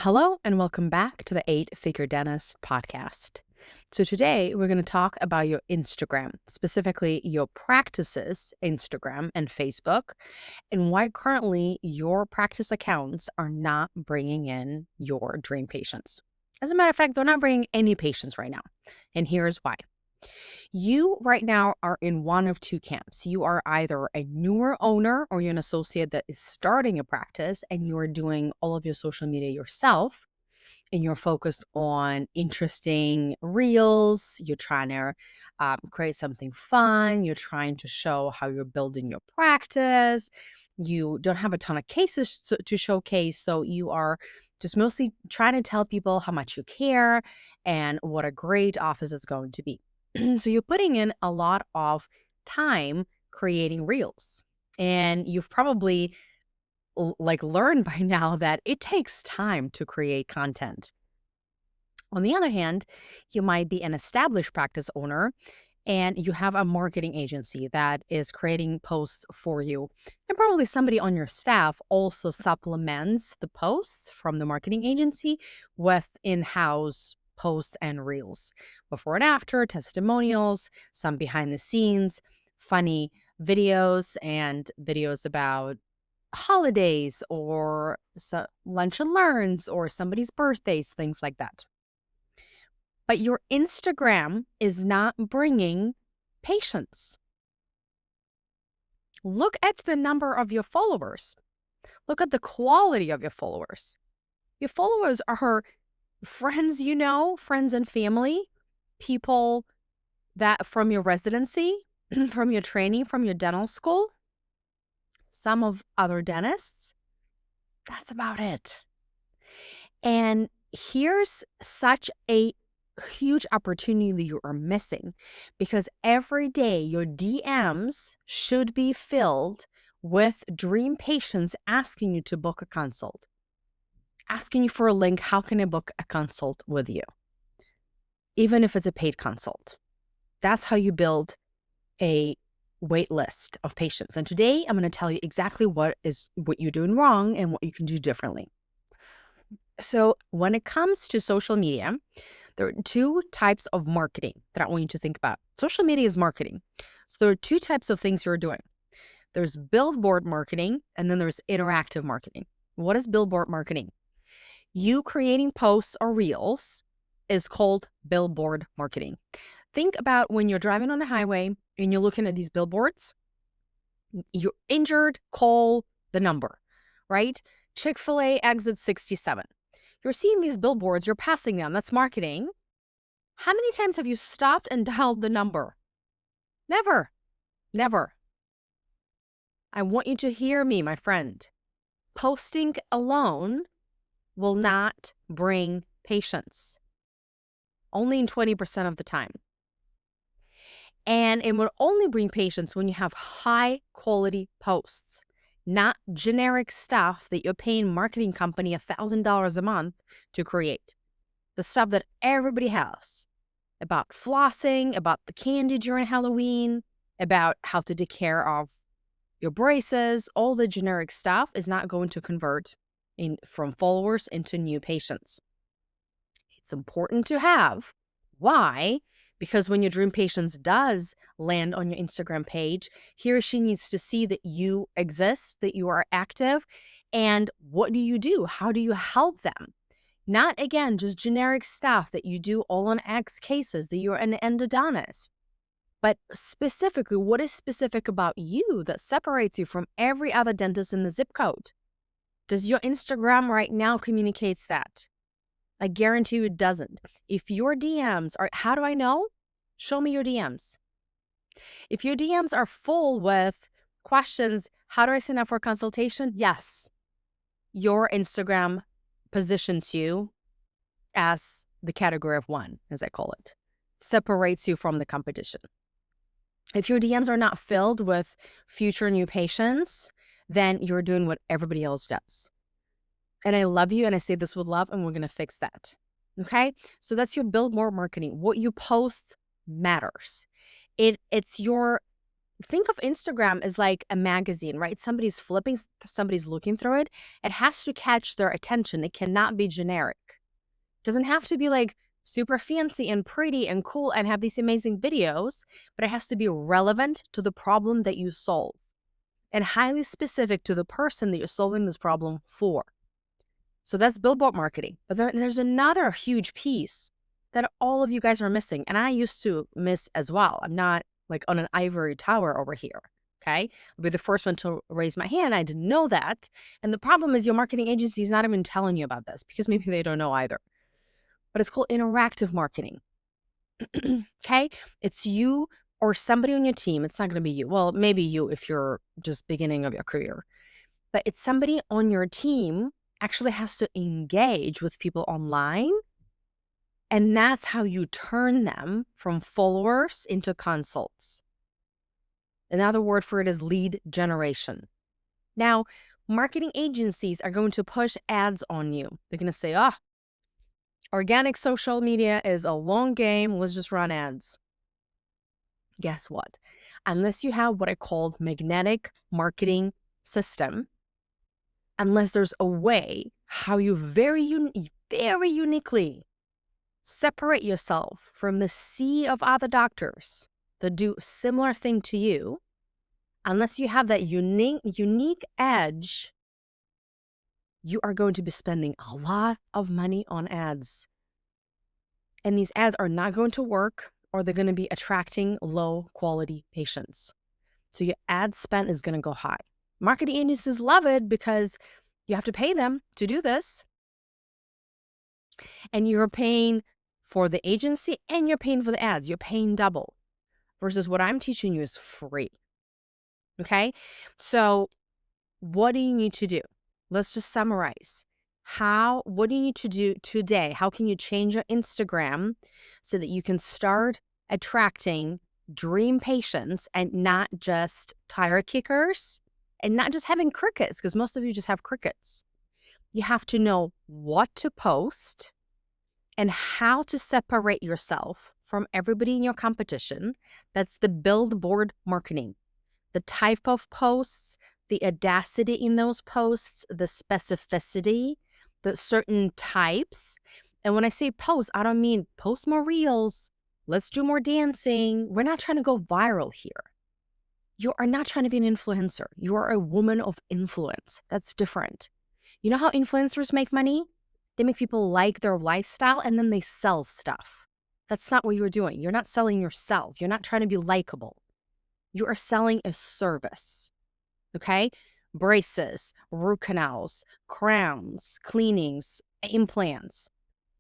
Hello, and welcome back to the Eight Figure Dentist podcast. So, today we're going to talk about your Instagram, specifically your practices, Instagram and Facebook, and why currently your practice accounts are not bringing in your dream patients. As a matter of fact, they're not bringing any patients right now. And here's why. You right now are in one of two camps. You are either a newer owner or you're an associate that is starting a practice and you're doing all of your social media yourself and you're focused on interesting reels. You're trying to create something fun. You're trying to show how you're building your practice. You don't have a ton of cases to showcase. So you are just mostly trying to tell people how much you care and what a great office it's going to be. So you're putting in a lot of time creating reels. And you've probably learned by now that it takes time to create content. On the other hand, you might be an established practice owner and you have a marketing agency that is creating posts for you. And probably somebody on your staff also supplements the posts from the marketing agency with in-house posts and reels, before and after, testimonials, some behind the scenes, funny videos, and videos about holidays or lunch and learns or somebody's birthdays, things like that. But your Instagram is not bringing patients. Look at the number of your followers. Look at the quality of your followers. Your followers are friends you know, friends and family, people that from your residency, from your training, from your dental school, some of other dentists. That's about it. And here's such a huge opportunity that you are missing, because every day your DMs should be filled with dream patients asking you to book a consult, asking you for a link. How can I book a consult with you? Even if it's a paid consult. That's how you build a wait list of patients. And today I'm going to tell you exactly what you're doing wrong and what you can do differently. So when it comes to social media, there are two types of marketing that I want you to think about. Social media is marketing. So there are two types of things you're doing. There's billboard marketing, and then there's interactive marketing. What is billboard marketing? You creating posts or reels is called billboard marketing. Think about when you're driving on the highway and you're looking at these billboards. You're injured, call the number, right? Chick-fil-A exit 67. You're seeing these billboards, you're passing them. That's marketing. How many times have you stopped and dialed the number? Never. Never. I want you to hear me, my friend. Posting alone will not bring patients. Only in 20% of the time. And it will only bring patients when you have high quality posts. Not generic stuff that you're paying marketing company $1,000 a month to create. The stuff that everybody has about flossing, about the candy during Halloween, about how to take care of your braces. All the generic stuff is not going to convert from followers into new patients. It's important to have. Why? Because when your dream patient does land on your Instagram page, he or she needs to see that you exist, that you are active, and what do you do? How do you help them? Not, again, just generic stuff that you do all on X cases, that you're an endodontist. But specifically, what is specific about you that separates you from every other dentist in the zip code? Does your Instagram right now communicates that? I guarantee you it doesn't. If your DMs are, how do I know? Show me your DMs. If your DMs are full with questions, how do I sign up for a consultation? Yes, your Instagram positions you as the category of one, as I call it, separates you from the competition. If your DMs are not filled with future new patients, then you're doing what everybody else does. And I love you, and I say this with love, and we're going to fix that. Okay? So that's your billboard marketing. What you post matters. It's your Think of Instagram as like a magazine, right? Somebody's flipping, somebody's looking through it. It has to catch their attention. It cannot be generic. It doesn't have to be like super fancy and pretty and cool and have these amazing videos, but it has to be relevant to the problem that you solve and highly specific to the person that you're solving this problem for. So that's billboard marketing. But then there's another huge piece that all of you guys are missing. And I used to miss as well. I'm not like on an ivory tower over here. Okay. I'll be the first one to raise my hand. I didn't know that. And the problem is your marketing agency is not even telling you about this because maybe they don't know either. But it's called interactive marketing. Okay. It's you or somebody on your team. It's not going to be you. Well, maybe you if you're just beginning of your career. But it's somebody on your team actually has to engage with people online. And that's how you turn them from followers into consults. Another word for it is lead generation. Now, marketing agencies are going to push ads on you. They're going to say, organic social media is a long game. Let's just run ads. Guess what? Unless you have what I call magnetic marketing system, unless there's a way how you very uniquely separate yourself from the sea of other doctors that do similar thing to you, unless you have that unique edge, you are going to be spending a lot of money on ads. And these ads are not going to work, or they're going to be attracting low quality patients. So your ad spend is going to go high. Marketing agencies love it because you have to pay them to do this. And you're paying for the agency and you're paying for the ads. You're paying double versus what I'm teaching you is free. Okay? So what do you need to do? Let's just summarize. What do you need to do today? How can you change your Instagram so that you can start attracting dream patients and not just tire kickers and not just having crickets, because most of you just have crickets. You have to know what to post and how to separate yourself from everybody in your competition. That's the billboard marketing. The type of posts, the audacity in those posts, the specificity, the certain types. And when I say post, I don't mean post more reels. Let's do more dancing. We're not trying to go viral here. You are not trying to be an influencer. You are a woman of influence. That's different. You know how influencers make money? They make people like their lifestyle and then they sell stuff. That's not what you're doing. You're not selling yourself. You're not trying to be likable. You are selling a service, okay? Braces, root canals, crowns, cleanings, implants.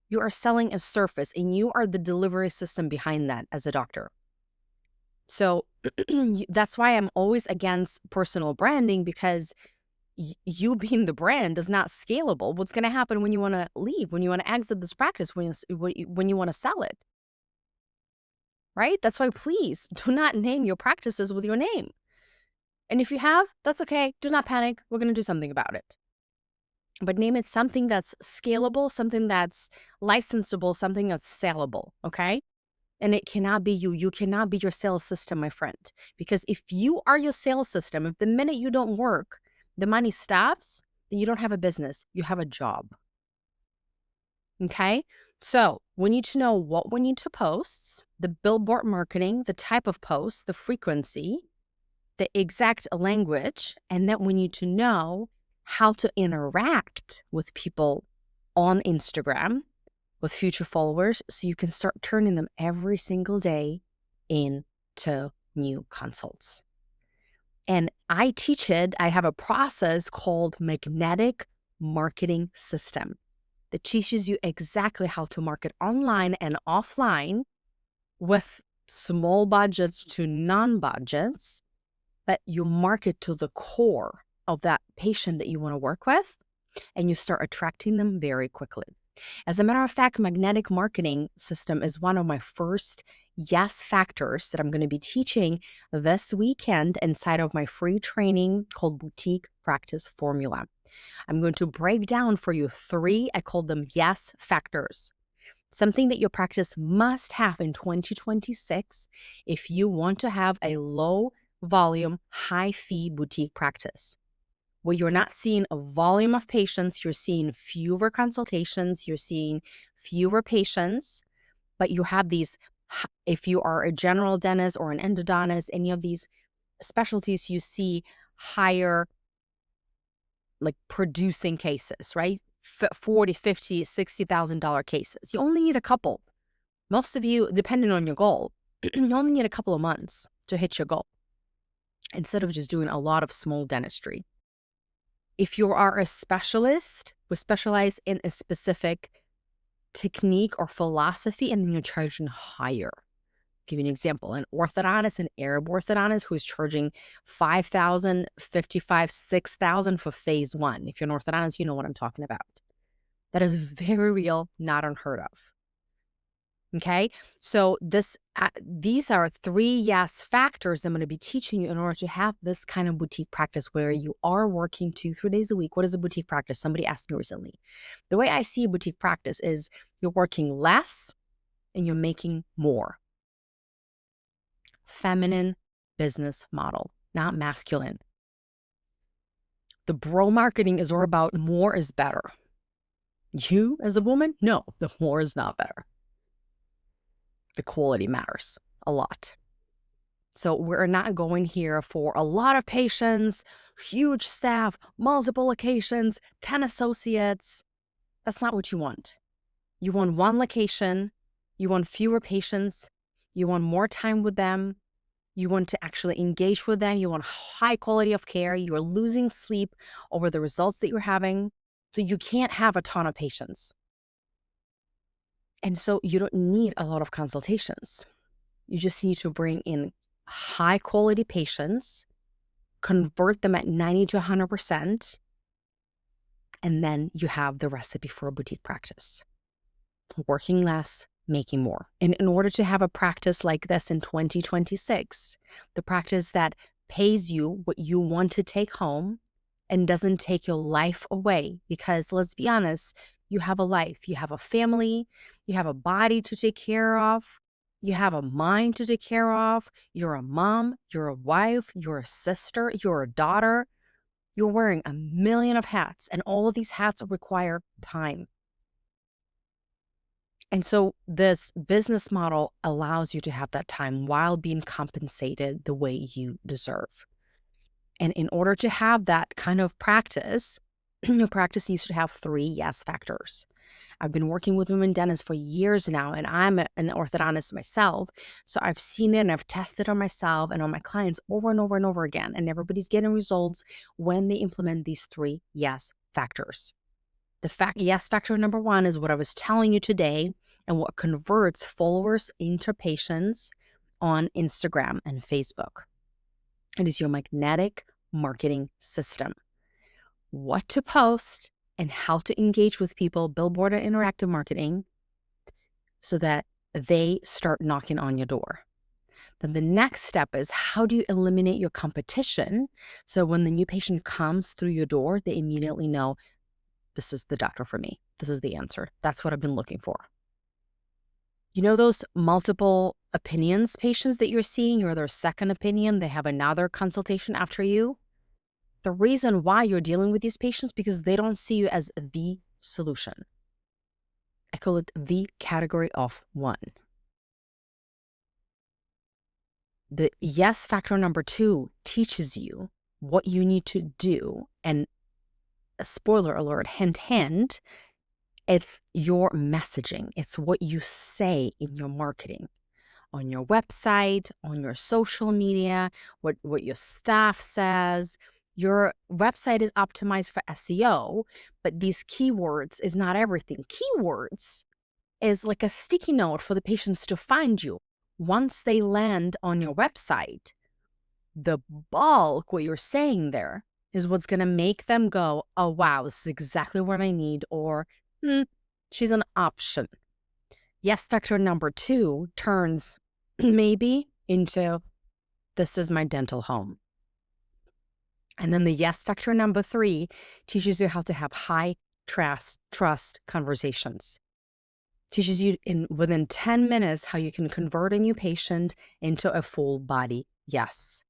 You are selling a service and you are the delivery system behind that as a doctor. So that's why I'm always against personal branding, because you being the brand is not scalable. What's going to happen when you want to leave, when you want to exit this practice, when you want to sell it? Right? That's why please do not name your practices with your name. And if you have, that's okay. Do not panic. We're going to do something about it. But name it something that's scalable, something that's licensable, something that's sellable, okay? And it cannot be you. You cannot be your sales system, my friend. Because if you are your sales system, if the minute you don't work, the money stops, then you don't have a business. You have a job. Okay? So we need to know what we need to post, the billboard marketing, the type of post, the frequency, the exact language, and then we need to know how to interact with people on Instagram, with future followers, so you can start turning them every single day into new consults. And I teach it. I have a process called magnetic marketing system that teaches you exactly how to market online and offline with small budgets to non-budgets, but you market to the core of that patient that you want to work with, and you start attracting them very quickly. As a matter of fact, magnetic marketing system is one of my first yes factors that I'm going to be teaching this weekend inside of my free training called Boutique Practice Formula. I'm going to break down for you 3, I call them yes factors. Something that your practice must have in 2026 if you want to have a low volume, high fee boutique practice where you're not seeing a volume of patients, you're seeing fewer consultations, you're seeing fewer patients, but you have these, if you are a general dentist or an endodontist, any of these specialties, you see higher like producing cases, right? 40, 50, $60,000 cases. You only need a couple. Most of you, depending on your goal, you only need a couple of months to hit your goal instead of just doing a lot of small dentistry. If you are a specialist who specialize in a specific technique or philosophy, and then you're charging higher. Give you an example, an orthodontist, an Arab orthodontist who's charging $5,000, $55,000, $6,000 for phase one. If you're an orthodontist, you know what I'm talking about. That is very real, not unheard of. Okay, so these are 3 yes factors I'm going to be teaching you in order to have this kind of boutique practice where you are working 2-3 days a week. What is a boutique practice? Somebody asked me recently. The way I see a boutique practice is you're working less and you're making more. Feminine business model, not masculine. The bro marketing is all about more is better. You as a woman, no, the more is not better. The quality matters a lot. So we're not going here for a lot of patients, huge staff, multiple locations, 10 associates. That's not what you want. You want one location. You want fewer patients. You want more time with them. You want to actually engage with them. You want high quality of care. You're losing sleep over the results that you're having. So you can't have a ton of patients. And so you don't need a lot of consultations. You just need to bring in high quality patients, convert them at 90 to 100%, and then you have the recipe for a boutique practice. Working less, making more. And in order to have a practice like this in 2026, the practice that pays you what you want to take home and doesn't take your life away, because let's be honest, you have a life, you have a family, you have a body to take care of, you have a mind to take care of, you're a mom, you're a wife, you're a sister, you're a daughter, you're wearing a million of hats, and all of these hats require time. And so this business model allows you to have that time while being compensated the way you deserve. And in order to have that kind of practice, your practice needs to have 3 yes factors. I've been working with women dentists for years now, and I'm an orthodontist myself. So I've seen it and I've tested on myself and on my clients over and over and over again. And everybody's getting results when they implement these 3 yes factors. The yes factor number 1 is what I was telling you today and what converts followers into patients on Instagram and Facebook. It is your magnetic marketing system. What to post and how to engage with people, billboard and interactive marketing, so that they start knocking on your door. Then the next step is how do you eliminate your competition so when the new patient comes through your door, they immediately know this is the doctor for me. This is the answer. That's what I've been looking for. You know those multiple opinions patients that you're seeing, you're their second opinion, they have another consultation after you? The reason why you're dealing with these patients because they don't see you as the solution. I call it the category of 1. The yes factor number 2 teaches you what you need to do. And a spoiler alert, hint, hint, it's your messaging. It's what you say in your marketing, on your website, on your social media, what your staff says. Your website is optimized for SEO, but these keywords is not everything. Keywords is like a sticky note for the patients to find you. Once they land on your website, the bulk, what you're saying there, is what's going to make them go, oh, wow, this is exactly what I need, or she's an option. Yes factor number 2 turns maybe into this is my dental home. And then the yes factor number 3 teaches you how to have high trust conversations. Teaches you within 10 minutes how you can convert a new patient into a full body yes.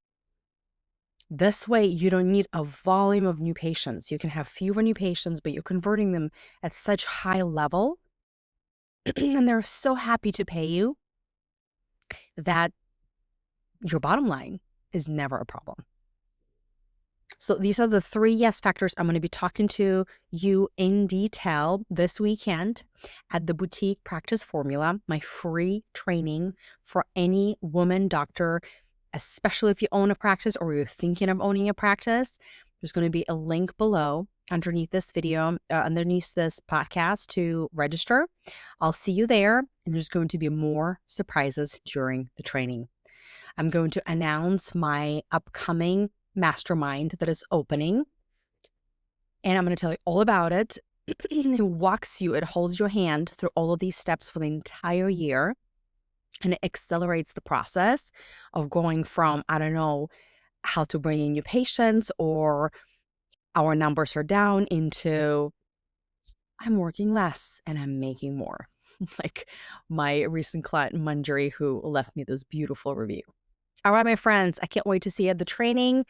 This way, you don't need a volume of new patients. You can have fewer new patients, but you're converting them at such high level and they're so happy to pay you that your bottom line is never a problem. So these are the 3 yes factors I'm going to be talking to you in detail this weekend at the Boutique Practice Formula, my free training for any woman doctor, especially if you own a practice or you're thinking of owning a practice. There's going to be a link below underneath this video, underneath this podcast to register. I'll see you there, and there's going to be more surprises during the training. I'm going to announce my upcoming mastermind that is opening, and I'm going to tell you all about it. It walks you, it holds your hand through all of these steps for the entire year, and it accelerates the process of going from, I don't know, how to bring in new patients or our numbers are down into I'm working less and I'm making more. Like my recent client, Manjari, who left me this beautiful review. All right, my friends, I can't wait to see you at the training.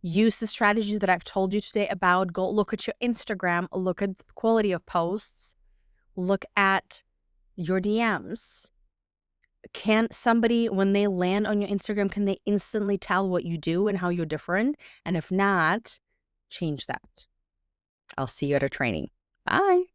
Use the strategies that I've told you today about. Go look at your Instagram, look at the quality of posts, look at your DMs. Can somebody, when they land on your Instagram, can they instantly tell what you do and how you're different? And if not, change that. I'll see you at a training. Bye.